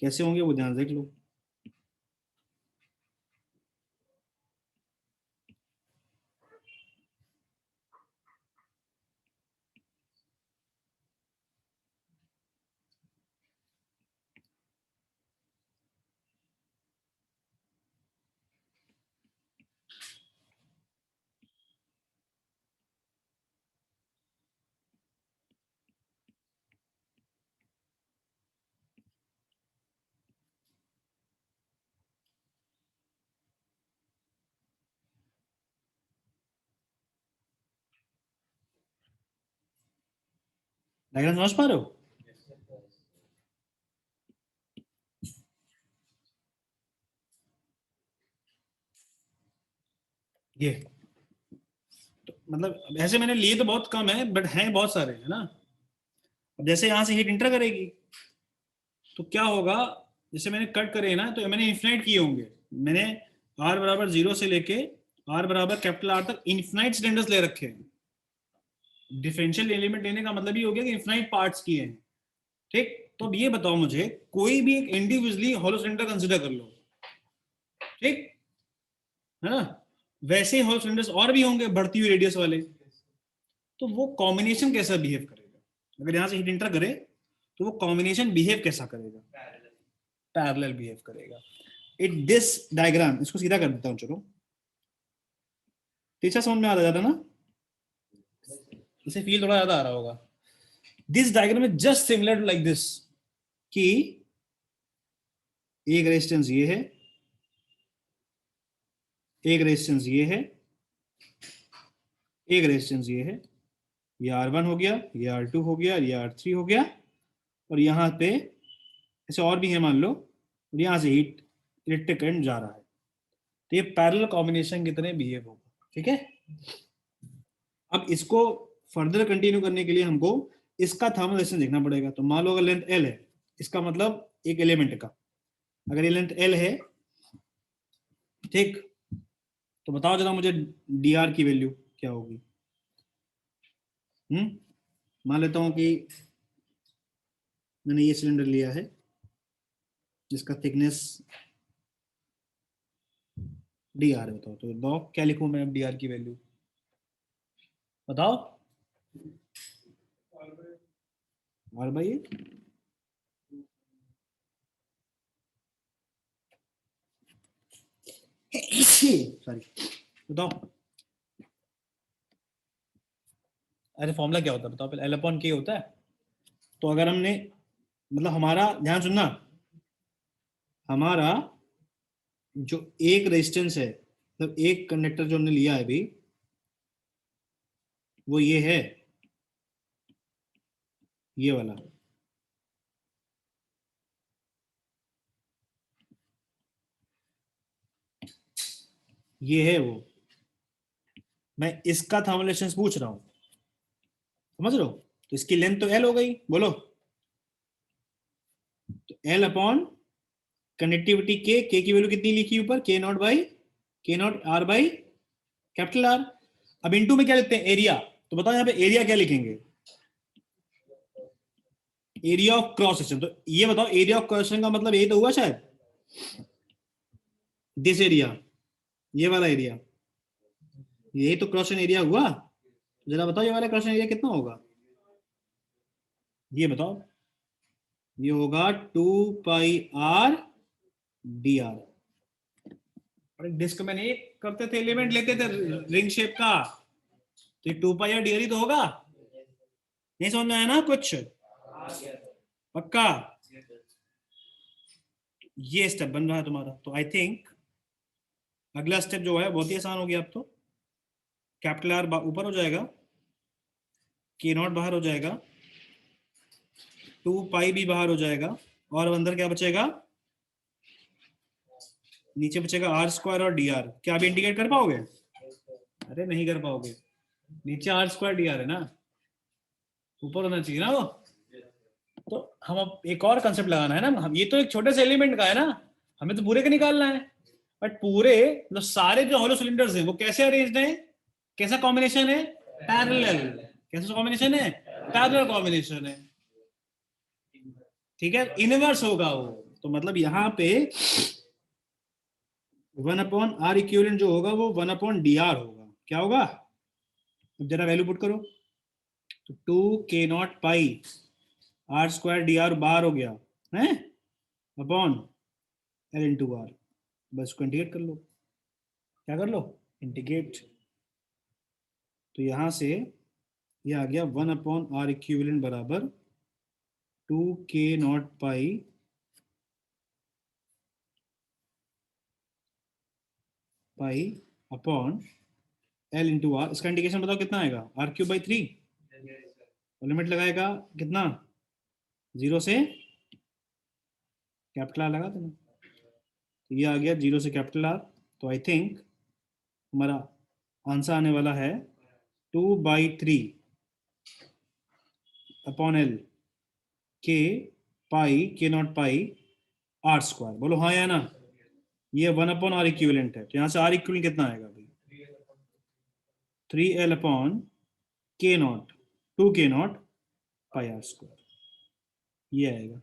कैसे होंगे वो ध्यान देख लो। डायग्राम समझ पा रहे हो? ये तो मतलब ऐसे मैंने लिए तो बहुत कम है, बट हैं बहुत सारे, है ना। अब जैसे यहां से हीट इंटर करेगी तो क्या होगा, जैसे मैंने कट करे ना, तो मैंने इन्फिनाइट किए होंगे। मैंने r बराबर 0 से लेके r बराबर कैपिटल R तक इन्फिनाइट सिलेंडर्स ले रखे हैं। डिफरेंशियल एलिमेंट लेने का मतलब ये हो गया कि इन्फिनाइट पार्ट्स किए हैं, ठीक। तो अब ये बताओ मुझे, कोई भी एक इंडिविजुअली हॉलो सिलेंडर कंसिडर कर लो, ठीक है ना। वैसे ही हॉलो सिलेंडर्स और भी होंगे बढ़ती हुई रेडियस वाले, तो वो कॉम्बिनेशन कैसा बिहेव करेगा? अगर यहां से हीट इंटर करे तो वो कॉम्बिनेशन बिहेव कैसा करेगा? पैरेलल बिहेव करेगा। इट दिस डायग्राम, इसको सीधा कर देता हूं, चलो टीचर समझ में आ जाता ना, इसे फील थोड़ा ज्यादा आ रहा होगा। This diagram is just similar to like this, कि एक रेजिस्टेंस ये है, एक रेजिस्टेंस ये है, एक रेजिस्टेंस ये है, ये R1 हो गया, ये R2 हो गया, ये R3 हो गया, और यहाँ पे ऐसे और भी है मान लो, और यहाँ से हीट इलेक्ट्रिक करंट जा रहा है। तो ये पैरेलल कॉम्बिनेशन की तरह बिहेव होगा, ठीक है। अब इसको फर्दर कंटिन्यू करने के लिए हमको इसका थर्मल रेजिस्टेंस देखना पड़ेगा। तो मान लो अगर लेंथ L है, इसका मतलब एक एलिमेंट का, अगर ये लेंथ L है, ठीक, तो बताओ जरा मुझे dr की वैल्यू क्या होगी। मान लेता हूं कि मैंने ये सिलेंडर लिया है जिसका थिकनेस dr है। बताओ, तो बताओ क्या लिखूं मैं अब dr की वैल्यू, बताओ। और भाई सॉरी, बताओ। अरे फॉर्मूला क्या होता है बताओ पहले, L अपॉन K होता है। तो अगर हमने, मतलब हमारा ध्यान सुनना, हमारा जो एक रेजिस्टेंस है, मतलब एक कंडक्टर जो हमने लिया है अभी, वो ये है, ये वाला, ये है वो, मैं इसका थर्मल पूछ रहा हूं, समझ रहे हो? तो इसकी लेंथ तो एल हो गई, बोलो। तो एल अपॉन कंडक्टिविटी के की वैल्यू कितनी लिखी ऊपर, K not by K not R by capital R. अब इनटू में क्या लिखते हैं, एरिया। तो बताओ यहाँ पे एरिया क्या लिखेंगे, एरिया ऑफ क्रॉस सेक्शन। तो ये बताओ एरिया ऑफ क्रॉस सेक्शन का मतलब यही तो हुआ शायद, दिस एरिया, ये वाला एरिया, यही तो क्रॉस सेक्शन एरिया हुआ। जरा बताओ ये वाला क्रॉस सेक्शन एरिया कितना होगा, ये बताओ। ये होगा 2πr dr। और एक डिस्क में नहीं करते थे, एलिमेंट लेते थे रिंग शेप का, तो ये 2πr dr ही तो होगा। नहीं समझ में आया ना कुछ, पक्का? ये स्टेप बन रहा है तुम्हारा। तो आई थिंक अगला स्टेप जो है बहुत ही आसान हो गया अब तो। कैपिटल आर ऊपर हो जाएगा, के नॉट बाहर हो जाएगा, 2π भी बाहर हो जाएगा, और अंदर क्या बचेगा, नीचे बचेगा आर स्क्वायर और डी आर। क्या आप इंटीग्रेट कर पाओगे? अरे नहीं कर पाओगे, नीचे आर स्क्वायर डी आर है ना, ऊपर होना चाहिए ना वो। तो हम अब एक और कंसेप्ट लगाना है ना, हम ये तो एक छोटे से एलिमेंट का है ना, हमें तो पूरे का निकालना है। बट पूरे मतलब सारे जो हॉलो सिलेंडर्स हैं वो कैसे अरेंज्ड हैं, कैसा कॉम्बिनेशन है, पैरेलल। कैसा कॉम्बिनेशन है, पैरेलल कॉम्बिनेशन है, ठीक है, इनवर्स होगा वो। तो मतलब यहाँ पे 1/r इक्विवेलेंट जो होगा वो 1/dr होगा। क्या होगा, अब जरा वैल्यू पुट करो। तो 2k0 r स्क्वायर dr बाहर हो गया है, अपॉन l इंटू r। बस को इंटीग्रेट कर लो। क्या कर लो, इंटीग्रेट। तो यहां से ये आ गया 1/r इक्विवेलेंट बराबर 2k0 pi upon l into R. इसका इंटीग्रेशन बताओ कितना आएगा, r³/3। लिमिट लगाएगा कितना, 0 से कैपिटल आर लगा देना। तो ये आ गया 0 से कैपिटल आर। तो आई थिंक हमारा आंसर आने वाला है 2/3 अपॉन एल के पाई के नॉट पाई आर स्क्वायर। बोलो हाँ या ना। ये 1/r इक्विवेलेंट है, तो यहाँ से r इक्विवेलेंट कितना आएगा भाई, 3l upon K not 2k0 pi R square, ये आएगा।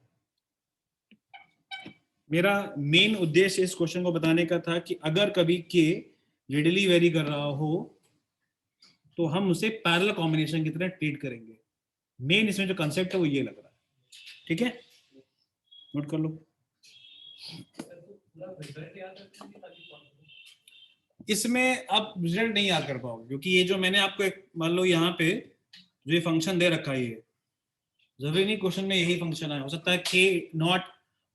मेरा मेन उद्देश्य इस क्वेश्चन को बताने का था कि अगर कभी के रेडिली वेरी कर रहा हो तो हम उसे पैरेलल कॉम्बिनेशन की तरह ट्रीट करेंगे। मेन इसमें जो कंसेप्ट है वो ये लग रहा है, ठीक है, नोट कर लो। इसमें आप रिजल्ट नहीं याद कर पाओगे, क्योंकि ये जो मैंने आपको एक मान लो यहाँ पे जो ये फंक्शन दे रखा है, ये जरूरी नहीं क्वेश्चन में यही फंक्शन है, हो सकता है K not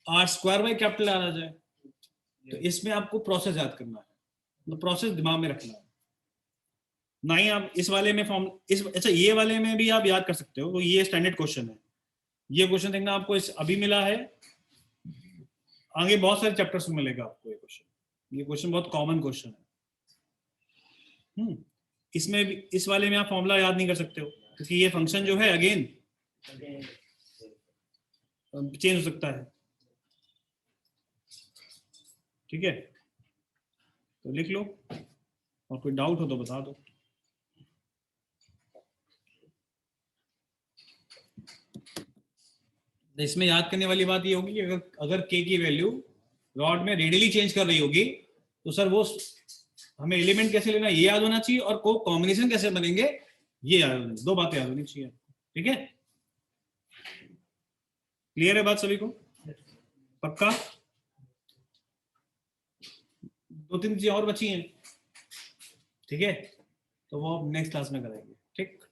R square by capital R आ जाए। तो इसमें आपको प्रोसेस याद करना है, तो प्रोसेस दिमाग में रखना है। ना ही आप इस वाले में फॉर्म इस अच्छा ये वाले में भी आप याद कर सकते हो, तो ये स्टैंडर्ड क्वेश्चन है। ये क्वेश्चन देखना आपको इस अभी मिला है, आगे बहुत सारे चैप्टर्स में मिलेगा आपको ये क्वेश्चन। ये क्वेश्चन बहुत कॉमन क्वेश्चन है। इसमें भी इस वाले में आप फॉर्मूला याद नहीं कर सकते हो, क्योंकि ये फंक्शन जो है अगेन चेंज हो सकता है, ठीक है। तो लिख लो, और कोई डाउट हो तो बता दो। इसमें याद करने वाली बात ये होगी कि अगर के की वैल्यू रॉड में रेडियली चेंज कर रही होगी तो सर वो हमें एलिमेंट कैसे लेना ये याद होना चाहिए, और को कॉम्बिनेशन कैसे बनेंगे ये याद होना, दो बातें याद होनी चाहिए, ठीक है। क्लियर है बात सभी को, पक्का? 2-3 चीजें और बची हैं, ठीक है, तो वो नेक्स्ट क्लास में करेंगे, ठीक।